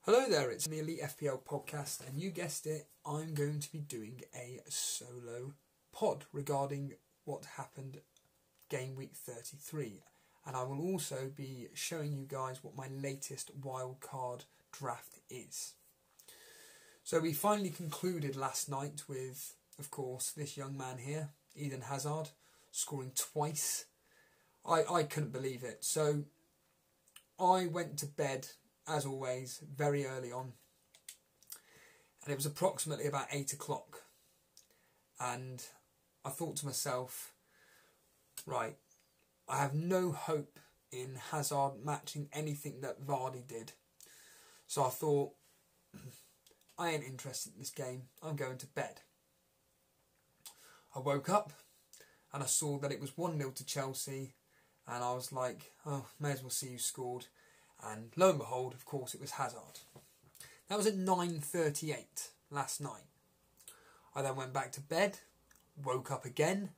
Hello there, it's the Elite FPL podcast, and you guessed it, I'm going to be doing a solo pod regarding what happened game week 33, and I will also be showing you guys what my latest wildcard draft is. So we finally concluded last night with, of course, this young man here, Eden Hazard, scoring twice. I couldn't believe it. So I went to bed, as always, very early on, and it was approximately about 8 o'clock, and I thought to myself, right, I have no hope in Hazard matching anything that Vardy did, so I thought, I ain't interested in this game, I'm going to bed. I woke up and I saw that it was 1-0 to Chelsea, and I was like, oh, may as well see who scored. And lo and behold, of course, it was Hazard. That was at 9:38 last night. I then went back to bed, woke up again,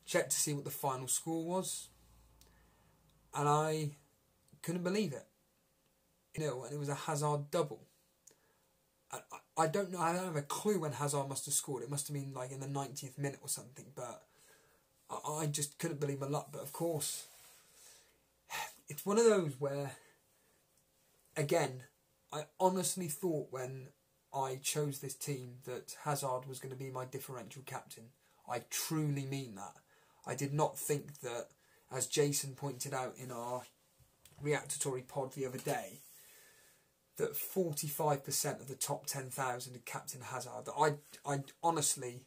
checked to see what the final score was, and I couldn't believe it. And it was a Hazard double. I don't know, I don't have a clue when Hazard must have scored. It must have been like in the 90th minute or something, but I just couldn't believe my luck. But of course, it's one of those where, again, I honestly thought when I chose this team that Hazard was going to be my differential captain. I truly mean that. I did not think that, as Jason pointed out in our reactatory pod the other day, that 45% of the top 10,000 had captain Hazard. I honestly,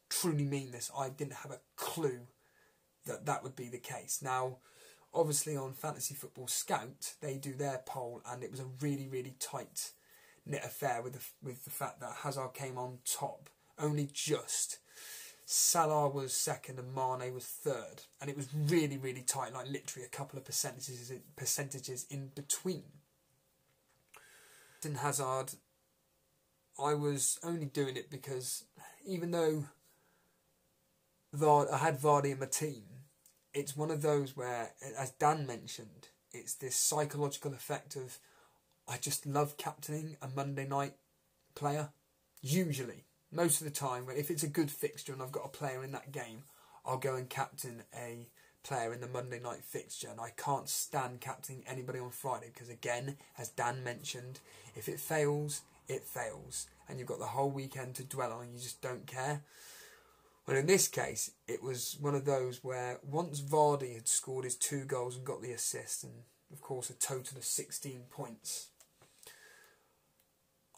truly mean this. I didn't have a clue that that would be the case. Now, obviously on Fantasy Football Scout, they do their poll, and it was a really, really tight knit affair with the fact that Hazard came on top, only just. Salah was second and Mane was third, and it was really, really tight, like literally a couple of percentages in between. In Hazard, I was only doing it because even though I had Vardy in my team, it's one of those where, as Dan mentioned, it's this psychological effect of, I just love captaining a Monday night player. Usually, most of the time, if it's a good fixture and I've got a player in that game, I'll go and captain a player in the Monday night fixture, and I can't stand captaining anybody on Friday because, again, as Dan mentioned, if it fails, it fails, and you've got the whole weekend to dwell on and you just don't care. Well, in this case, it was one of those where once Vardy had scored his 2 goals and got the assist, and of course a total of 16 points,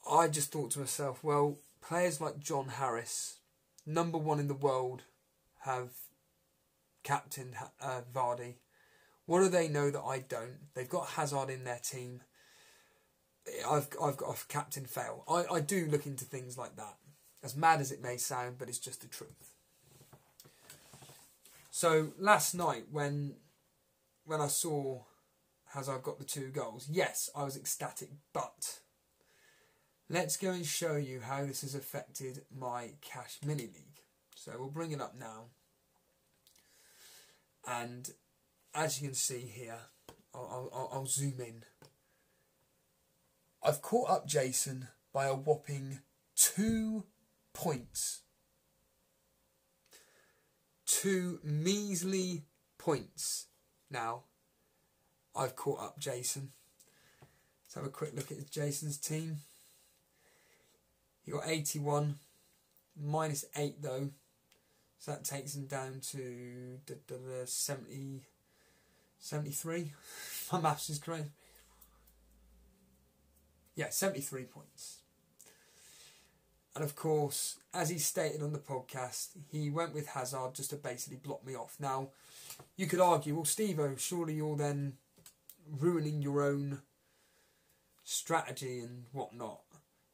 I just thought to myself, well, players like John Harris, number 1 in the world, have captained Vardy. What do they know that I don't? They've got Hazard in their team. I've got a captain fail. I do look into things like that. As mad as it may sound, but it's just the truth. So last night when I saw Hazard got the 2 goals, yes, I was ecstatic, but let's go and show you how this has affected my Cash Mini League. So we'll bring it up now. And as you can see here, I'll zoom in. I've caught up Jason by a whopping 2 points. 2 measly points. Now, I've caught up Jason. Let's have a quick look at Jason's team. He got 81, minus 8 though. So that takes him down to 73. My maths is correct. Yeah, 73 points. And of course, as he stated on the podcast, he went with Hazard just to basically block me off. Now, you could argue, well, Steve-O, surely you're then ruining your own strategy and whatnot,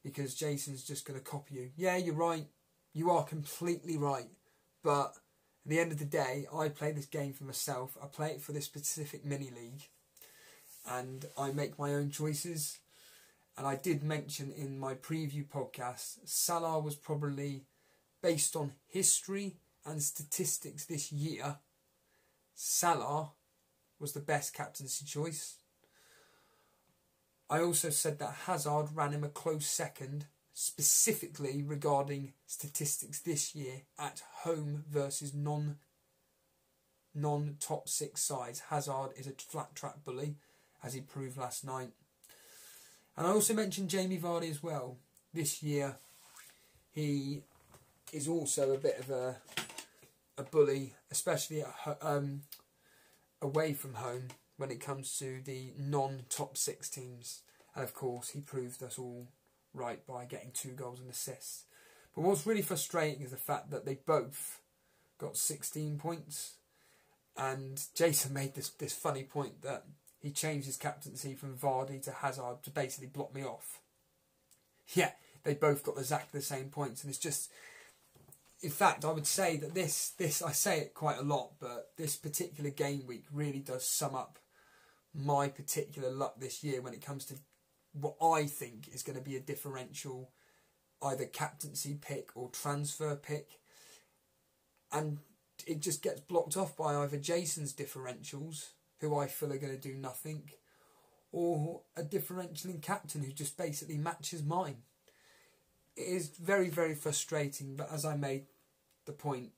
because Jason's just going to copy you. Yeah, you're right. You are completely right. But at the end of the day, I play this game for myself. I play it for this specific mini league, and I make my own choices. And I did mention in my preview podcast, Salah was probably, based on history and statistics this year, Salah was the best captaincy choice. I also said that Hazard ran him a close second, specifically regarding statistics this year at home versus non-top 6 sides. Hazard is a flat track bully, as he proved last night. And I also mentioned Jamie Vardy as well. This year, he is also a bit of a bully, especially away from home when it comes to the non-top 6 teams. And of course, he proved us all right by getting 2 goals and assists. But what's really frustrating is the fact that they both got 16 points. And Jason made this funny point that he changed his captaincy from Vardy to Hazard to basically block me off. Yeah, they both got exactly the same points, and it's just... In fact, I would say that this I say it quite a lot, but this particular game week really does sum up my particular luck this year when it comes to what I think is going to be a differential either captaincy pick or transfer pick. And it just gets blocked off by either Jason's differentials, who I feel are going to do nothing, or a differential in captain who just basically matches mine. It is very, very frustrating, but as I made the point,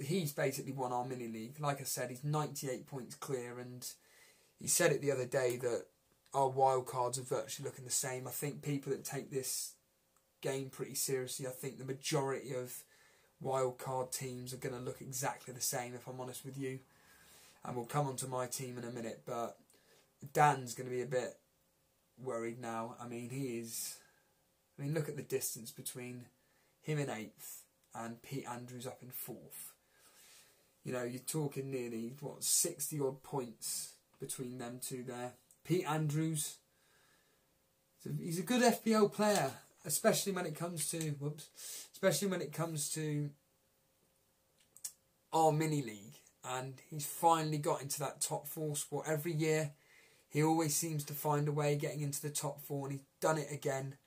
he's basically won our mini-league. Like I said, he's 98 points clear, and he said it the other day that our wild cards are virtually looking the same. I think people that take this game pretty seriously, I think the majority of wild card teams are going to look exactly the same, if I'm honest with you. And we'll come on to my team in a minute, but Dan's going to be a bit worried now. I mean, look at the distance between him in 8th and Pete Andrews up in 4th. You know, you're talking nearly, 60 odd points between them two there. Pete Andrews, he's a good FPL player, especially when it comes to our mini league, and he's finally got into that top 4 spot. Every year he always seems to find a way getting into the top 4, and he's done it again.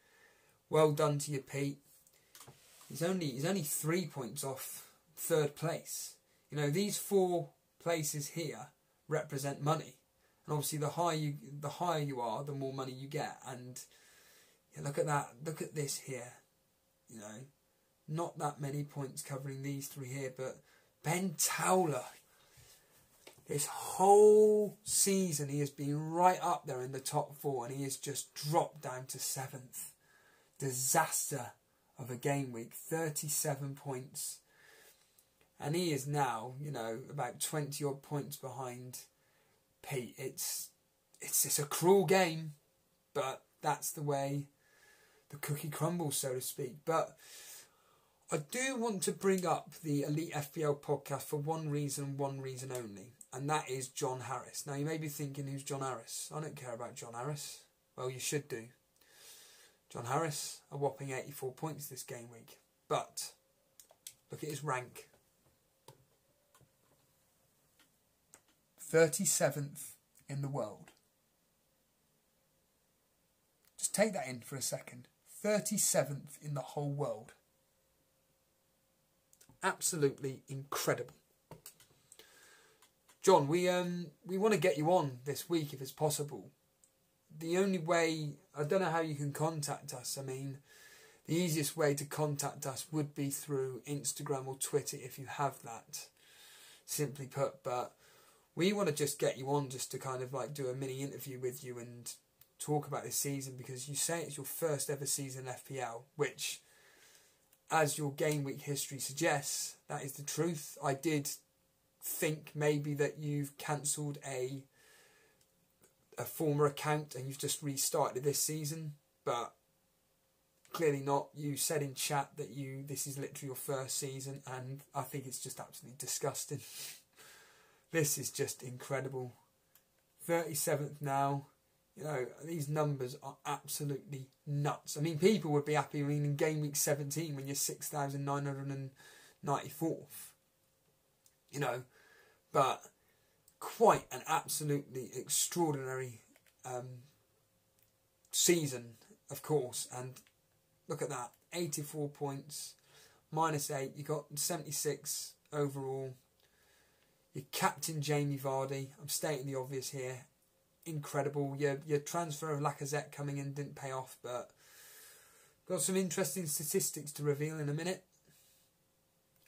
Well done to you, Pete. He's only 3 points off 3rd place. You know, these 4 places here represent money, and obviously the higher you are, the more money you get. And yeah, look at that. Look at this here. You know, not that many points covering these 3 here, but Ben Towler, this whole season he has been right up there in the top 4, and he has just dropped down to 7th. Disaster of a game week, 37 points. And he is now, you know, about 20 odd points behind Pete. It's a cruel game, but that's the way the cookie crumbles, so to speak. But I do want to bring up the Elite FPL podcast for one reason only, and that is John Harris. Now, you may be thinking, who's John Harris? I don't care about John Harris. Well, you should do. John Harris, a whopping 84 points this game week. But look at his rank. 37th in the world. Just take that in for a second. 37th in the whole world. Absolutely incredible. John, we want to get you on this week if it's possible. The only way, I don't know how you can contact us. I mean, the easiest way to contact us would be through Instagram or Twitter if you have that, simply put. But we want to just get you on just to kind of like do a mini interview with you and talk about this season, because you say it's your first ever season in FPL, which, as your game week history suggests, that is the truth. I did think maybe that you've cancelled a former account and you've just restarted this season, but clearly not. You said in chat that this is literally your first season, and I think it's just absolutely disgusting. This is just incredible. 37th now. You know, these numbers are absolutely nuts. I mean, people would be happy in game week 17 when you're 6,994th. You know, but quite an absolutely extraordinary season, of course. And look at that, 84 points, -8. You got 76 overall. Your captain, Jamie Vardy. I'm stating the obvious here. incredible. Your transfer of Lacazette coming in didn't pay off, but got some interesting statistics to reveal in a minute.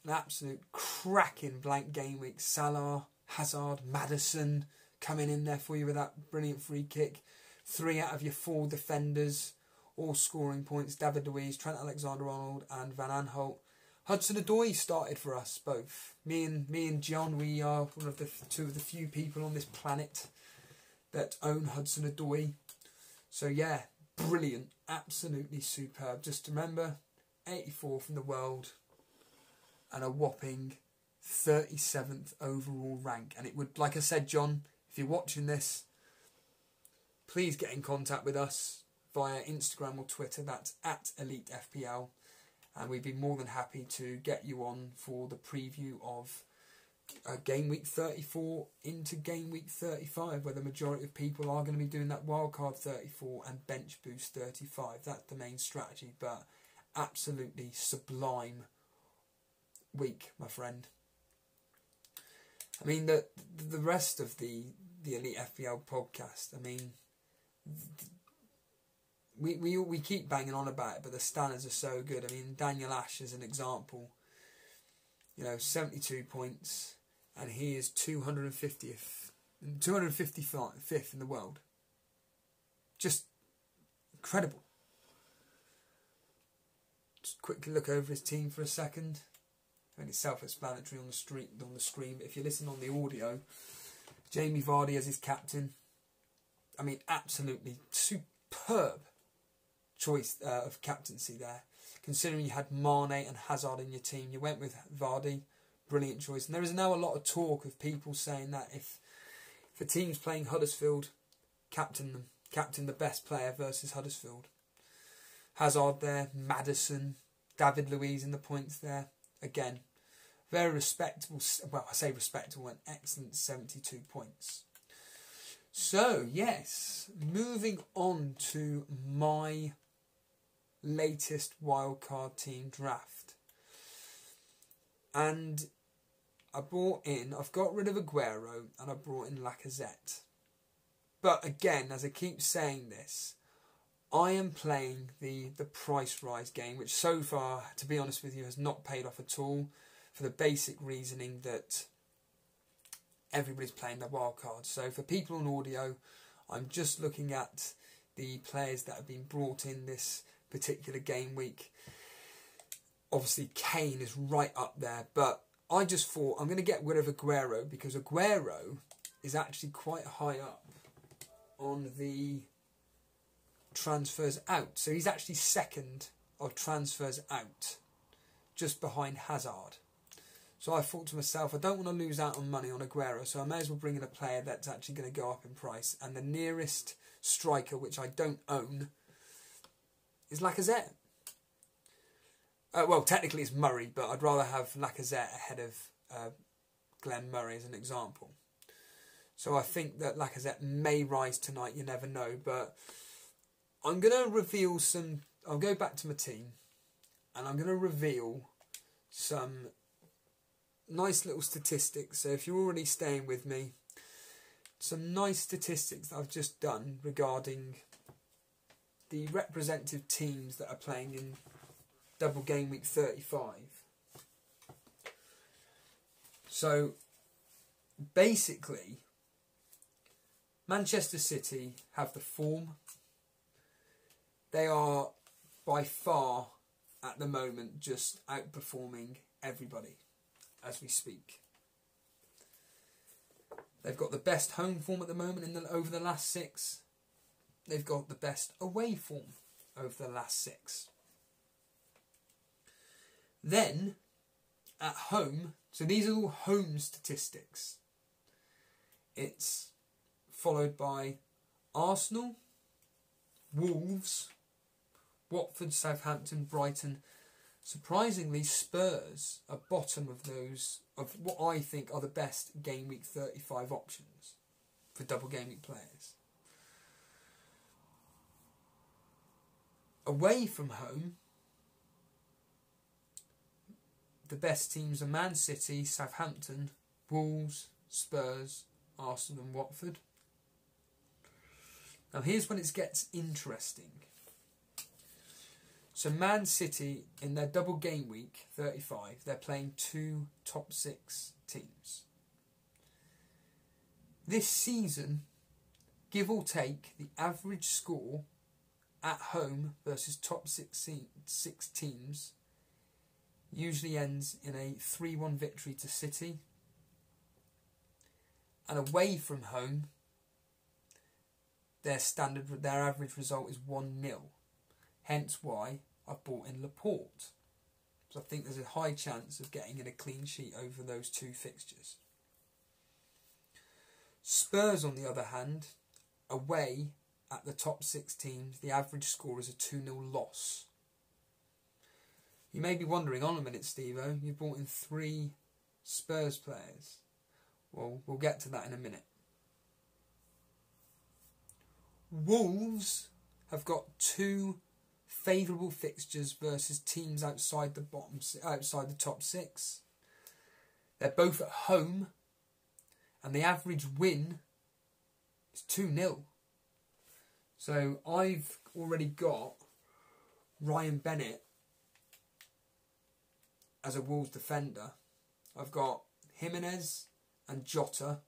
An absolute cracking blank game week. Salah, Hazard, Maddison coming in there for you with that brilliant free kick. 3 out of your 4 defenders all scoring points. David Luiz, Trent Alexander-Arnold and Van Aanholt. Hudson-Odoi started for us both. Me and John, we are one of the 2 of the few people on this planet that own Hudson-Odoi. So yeah, brilliant, absolutely superb. Just remember, 84th in the world and a whopping 37th overall rank. And it would, like I said, John, if you're watching this, please get in contact with us via Instagram or Twitter. That's at EliteFPL. And we'd be more than happy to get you on for the preview of game week 34 into game week 35, where the majority of people are going to be doing that wildcard 34 and bench boost 35. That's the main strategy, but absolutely sublime week, my friend. I mean, the rest of the Elite FPL podcast, I mean, we keep banging on about it, but the standards are so good. I mean, Daniel Ash is an example. 72 points, and he is 255th in the world. Just incredible. Just quickly look over his team for a second. I mean, it's self-explanatory on the screen, but if you listen on the audio, Jamie Vardy as his captain. I mean, absolutely superb choice of captaincy there. Considering you had Mane and Hazard in your team, you went with Vardy. Brilliant choice. And there is now a lot of talk of people saying that if a team's playing Huddersfield, captain them. Captain the best player versus Huddersfield. Hazard there, Maddison, David Luiz in the points there. Again, very respectable, well, I say respectable, an excellent 72 points. So, yes, moving on to my latest wildcard team draft. And I've got rid of Aguero and I brought in Lacazette. But again, as I keep saying this, I am playing the price rise game, which so far, to be honest with you, has not paid off at all, for the basic reasoning that everybody's playing their wild card. So for people on audio, I'm just looking at the players that have been brought in this particular game week. Obviously, Kane is right up there, but I just thought I'm going to get rid of Aguero because Aguero is actually quite high up on the transfers out. So he's actually second of transfers out, just behind Hazard. So I thought to myself, I don't want to lose out on money on Aguero, so I may as well bring in a player that's actually going to go up in price. And the nearest striker, which I don't own, is Lacazette. Well, technically it's Murray, but I'd rather have Lacazette ahead of Glenn Murray as an example. So I think that Lacazette may rise tonight, you never know. But I'm going to reveal some... I'll go back to my team and I'm going to reveal some nice little statistics. So if you're already staying with me, some nice statistics that I've just done regarding the representative teams that are playing in double game week 35. So basically, Manchester City have the form. They are by far at the moment just outperforming everybody as we speak. They've got the best home form at the moment over the last 6. They've got the best away form over the last 6. Then, at home, so these are all home statistics. It's followed by Arsenal, Wolves, Watford, Southampton, Brighton. Surprisingly, Spurs are bottom of those, of what I think are the best game week 35 options for double game week players. Away from home, the best teams are Man City, Southampton, Wolves, Spurs, Arsenal and Watford. Now here's when it gets interesting. So Man City, in their double game week 35, they're playing 2 top 6 teams. This season, give or take, the average score at home versus top 6 teams usually ends in a 3-1 victory to City. And away from home, their average result is 1-0. Hence why I've brought in Laporte. So I think there's a high chance of getting in a clean sheet over those 2 fixtures. Spurs, on the other hand, away at the top 6 teams, the average score is a 2-0 loss. You may be wondering, on a minute, Steve-O, you brought in 3 Spurs players. Well, we'll get to that in a minute. Wolves have got 2 favourable fixtures versus teams outside the top 6. They're both at home, and the average win is 2-0. So I've already got Ryan Bennett as a Wolves defender. I've got Jimenez and Jota.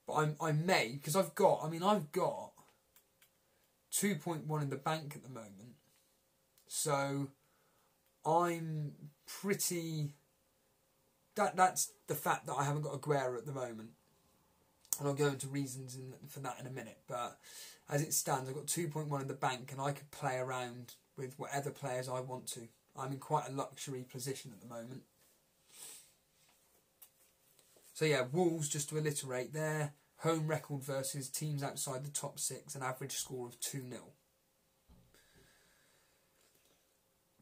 But I may, because I've got 2.1 in the bank at the moment. So I'm pretty... That's the fact that I haven't got Aguero at the moment. And I'll go into reasons for that in a minute. But as it stands, I've got 2.1 in the bank, and I could play around with whatever players I want to. I'm in quite a luxury position at the moment. So yeah, Wolves, just to alliterate, their home record versus teams outside the top 6, an average score of 2-0.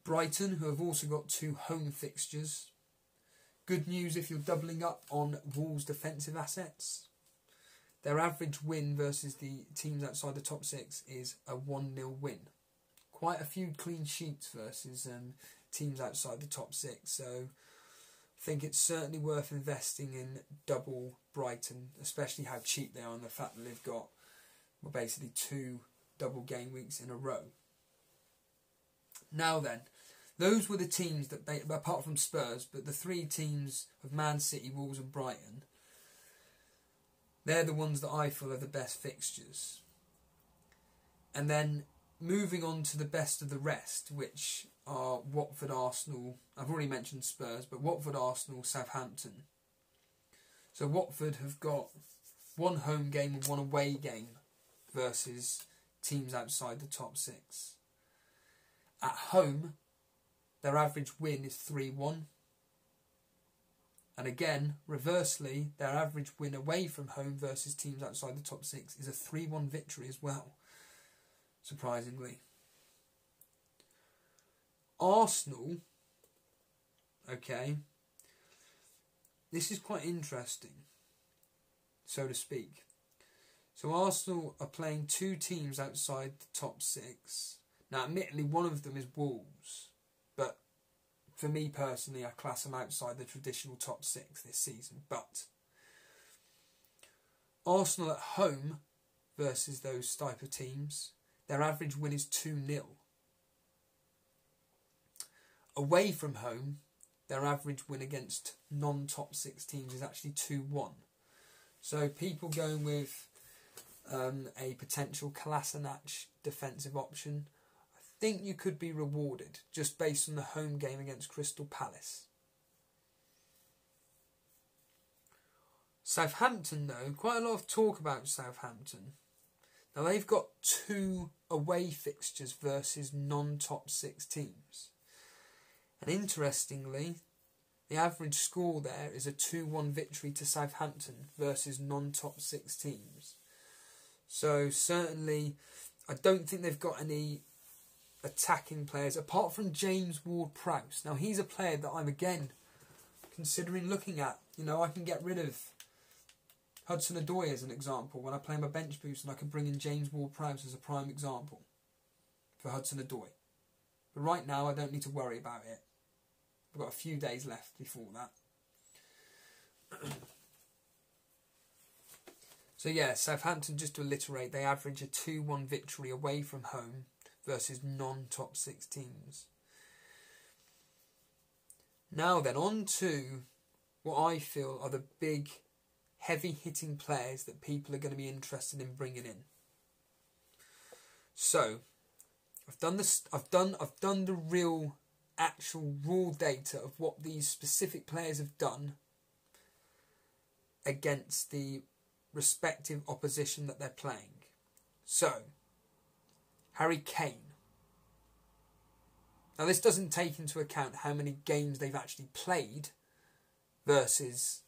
Brighton, who have also got 2 home fixtures. Good news if you're doubling up on Wolves' defensive assets. Their average win versus the teams outside the top 6 is a 1-0 win. Quite a few clean sheets versus teams outside the top 6. So I think it's certainly worth investing in double Brighton, especially how cheap they are and the fact that they've got basically 2 double game weeks in a row. Now then, those were the teams that, apart from Spurs, but the 3 teams of Man City, Wolves and Brighton, they're the ones that I feel are the best fixtures. And then moving on to the best of the rest, which are Watford, Arsenal. I've already mentioned Spurs, but Watford, Arsenal, Southampton. So Watford have got 1 home game and 1 away game versus teams outside the top 6. At home, their average win is 3-1. And again, reversely, their average win away from home versus teams outside the top 6 is a 3-1 victory as well, surprisingly. Arsenal, okay, this is quite interesting, so to speak. So Arsenal are playing 2 teams outside the top 6. Now, admittedly, one of them is Wolves, but for me personally, I class them outside the traditional top 6 this season. But Arsenal at home versus those type of teams, their average win is 2-0. Away from home, their average win against non-top 6 teams is actually 2-1. So people going with a potential Kolasinac defensive option, I think you could be rewarded just based on the home game against Crystal Palace. Southampton, though, quite a lot of talk about Southampton. Now they've got 2 away fixtures versus non-top 6 teams. And interestingly, the average score there is a 2-1 victory to Southampton versus non-top 6 teams. So certainly, I don't think they've got any attacking players apart from James Ward-Prowse. Now he's a player that I'm again considering looking at. You know, I can get rid of Hudson-Odoi as an example when I play my bench boost, and I can bring in James Ward-Prowse as a prime example for Hudson-Odoi. But right now I don't need to worry about it. I've got a few days left before that. So yeah, Southampton, just to alliterate, they average a 2-1 victory away from home versus non-top 6 teams. Now then, on to what I feel are the big, heavy-hitting players that people are going to be interested in bringing in. So, I've done the real, actual raw data of what these specific players have done against the respective opposition that they're playing. So, Harry Kane. Now, this doesn't take into account how many games they've actually played versus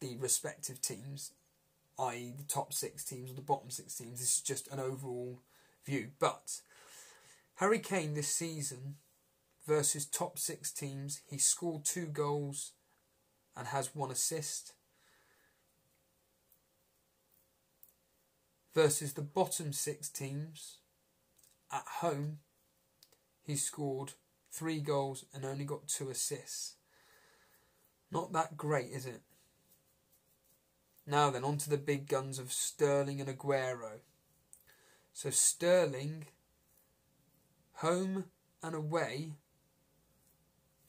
the respective teams, i.e. the top 6 teams or the bottom 6 teams. This is just an overall view. But Harry Kane this season versus top 6 teams, he scored 2 goals and has 1 assist. Versus the bottom 6 teams, at home, he scored 3 goals and only got 2 assists. Not that great, is it? Now then, on to the big guns of Sterling and Aguero. So Sterling, home and away,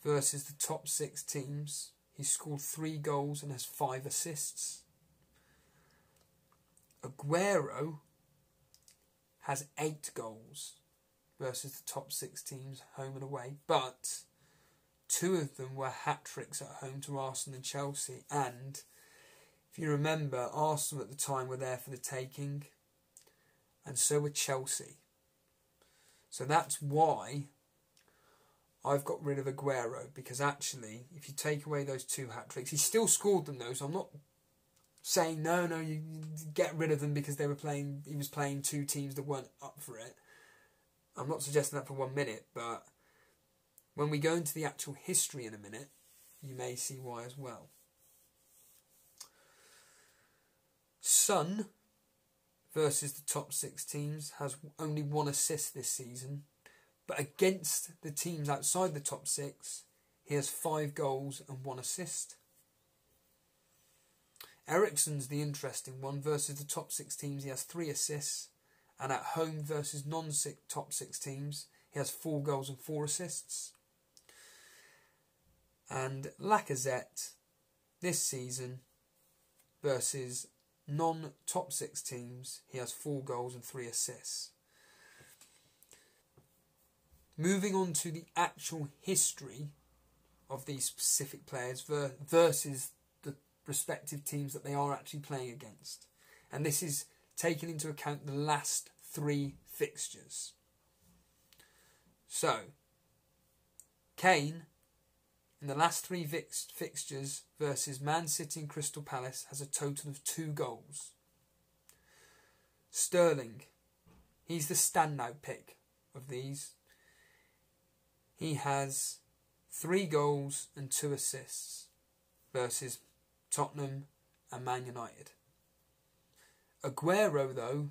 versus the top 6 teams, he scored 3 goals and has 5 assists. Aguero has 8 goals versus the top 6 teams, home and away, but 2 of them were hat-tricks at home to Arsenal and Chelsea, and if you remember, Arsenal at the time were there for the taking, and so were Chelsea. So that's why I've got rid of Aguero, because actually, if you take away those 2 hat-tricks, he still scored them though, so I'm not saying no, you get rid of them because he was playing 2 teams that weren't up for it. I'm not suggesting that for 1 minute, but when we go into the actual history in a minute, you may see why as well. Son versus the top 6 teams has only 1 assist this season, but against the teams outside the top 6, he has 5 goals and 1 assist. Eriksen's the interesting one. Versus the top 6 teams, he has 3 assists. And at home versus non-top 6 teams, he has 4 goals and 4 assists. And Lacazette, this season, versus non-top 6 teams, he has 4 goals and 3 assists. Moving on to the actual history of these specific players versus the respective teams that they are actually playing against. And this is taking into account the last 3 fixtures. So, Kane, in the last 3 fixtures versus Man City and Crystal Palace, has a total of 2 goals. Sterling, he's the standout pick of these. He has 3 goals and 2 assists versus Tottenham and Man United. Aguero, though,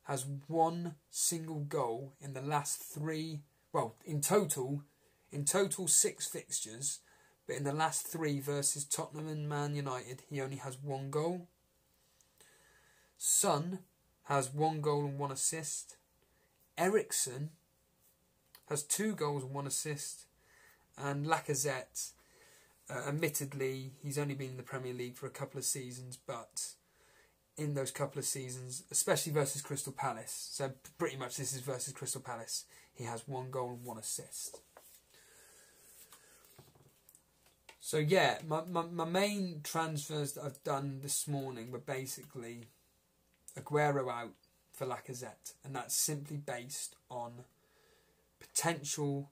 has 1 single goal in the last 3, in total 6 fixtures, but in the last 3 versus Tottenham and Man United, he only has 1 goal. Son has 1 goal and 1 assist. Eriksen has 2 goals and 1 assist. And Lacazette, admittedly, he's only been in the Premier League for a couple of seasons, but in those couple of seasons, especially versus Crystal Palace, so pretty much this is versus Crystal Palace, he has 1 goal and 1 assist. So yeah, my main transfers that I've done this morning were basically Aguero out for Lacazette, and that's simply based on potential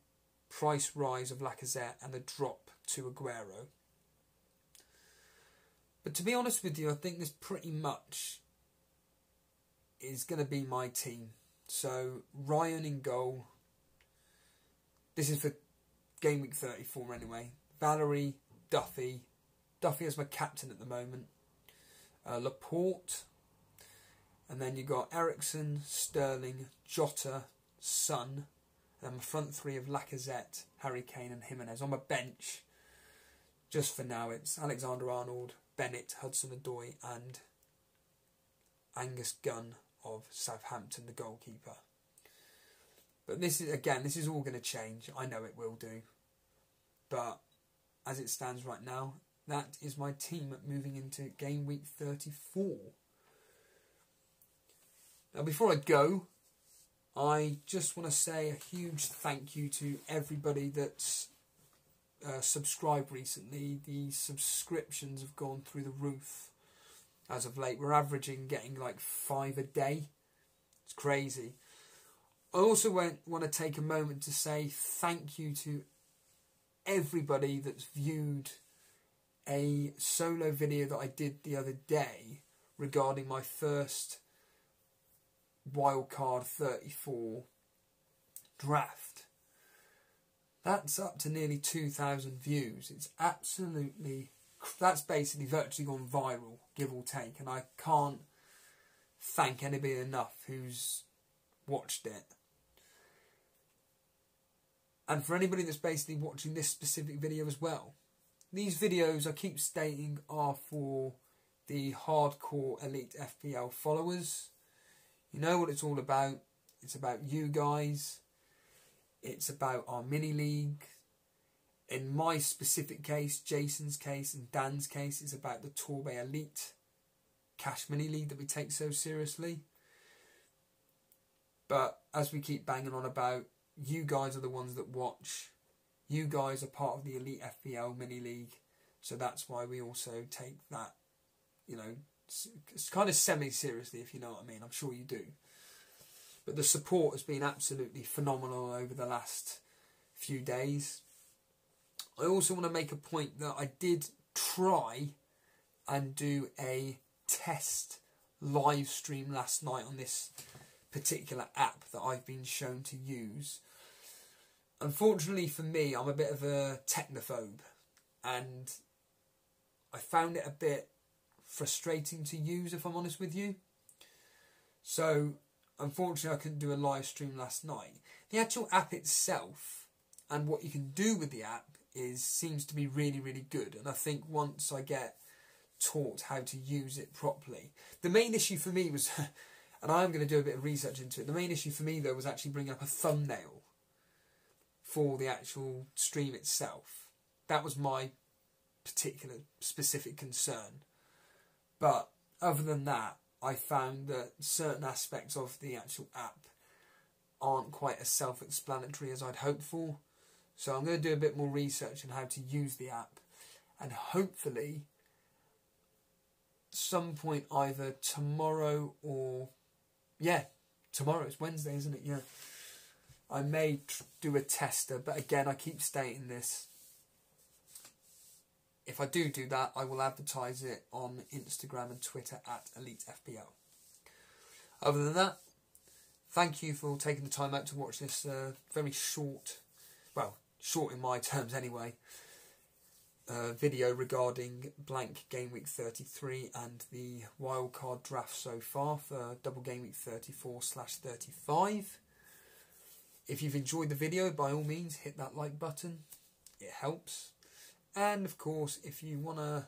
price rise of Lacazette and a drop to Aguero. But to be honest with you, I think this pretty much is going to be my team. So Ryan in goal. This is for game week 34 anyway. Valerie, Duffy is my captain at the moment. Laporte. And then you got Eriksen, Sterling, Jota, Son. And my front 3 of Lacazette, Harry Kane and Jimenez. On my bench, just for now, it's Alexander-Arnold, Bennett, Hudson-Odoi and Angus Gunn of Southampton, the goalkeeper. But this is all going to change. I know it will do. But as it stands right now, that is my team moving into game week 34. Now, before I go, I just want to say a huge thank you to everybody that's subscribed recently. The subscriptions have gone through the roof as of late. We're averaging getting like 5 a day. It's crazy. I also want to take a moment to say thank you to everybody that's viewed a solo video that I did the other day regarding my first Wildcard 34 draft. That's up to nearly 2,000 views. It's absolutely, that's basically virtually gone viral, give or take, and I can't thank anybody enough who's watched it. And for anybody that's basically watching this specific video as well, these videos, I keep stating, are for the hardcore elite FPL followers. You know what it's all about. It's about you guys. It's about our mini league. In my specific case, Jason's case and Dan's case, it's about the Torbay Elite Cash Mini League that we take so seriously. But as we keep banging on about, you guys are the ones that watch. You guys are part of the Elite FPL Mini League. So that's why we also take that, you know, it's kind of semi-seriously, if you know what I mean. I'm sure you do. But the support has been absolutely phenomenal over the last few days. I also want to make a point that I did try and do a test live stream last night on this particular app that I've been shown to use. Unfortunately for me, I'm a bit of a technophobe, and I found it a bit frustrating to use, if I'm honest with you. So unfortunately I couldn't do a live stream last night. The actual app itself and what you can do with the app seems to be really, really good, and I think once I get taught how to use it properly. The main issue for me was and I'm going to do a bit of research into it, the main issue for me though was actually bringing up a thumbnail for the actual stream itself. That was my particular specific concern. But other than that, I found that certain aspects of the actual app aren't quite as self-explanatory as I'd hoped for. So I'm going to do a bit more research on how to use the app, and hopefully some point either tomorrow or tomorrow, it's Wednesday, isn't it? Yeah, I may do a tester, but again, I keep stating this. If I do that, I will advertise it on Instagram and Twitter at EliteFPL. Other than that, thank you for taking the time out to watch this very short, well, short in my terms anyway, video regarding blank Game Week 33 and the wildcard draft so far for double Game Week 34/35. If you've enjoyed the video, by all means, hit that like button. It helps. And of course, if you want to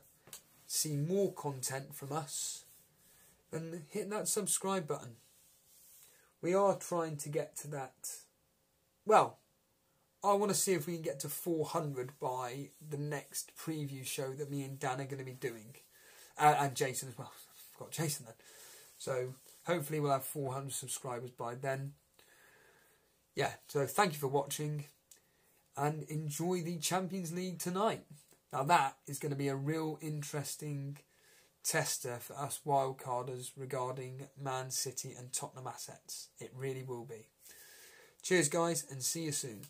see more content from us, then hit that subscribe button. We are trying to get to that. Well, I want to see if we can get to 400 by the next preview show that me and Dan are going to be doing. And Jason as well. I've got Jason then. So hopefully we'll have 400 subscribers by then. Yeah, so thank you for watching. And enjoy the Champions League tonight. Now that is going to be a real interesting tester for us wildcarders regarding Man City and Tottenham assets. It really will be. Cheers guys, and see you soon.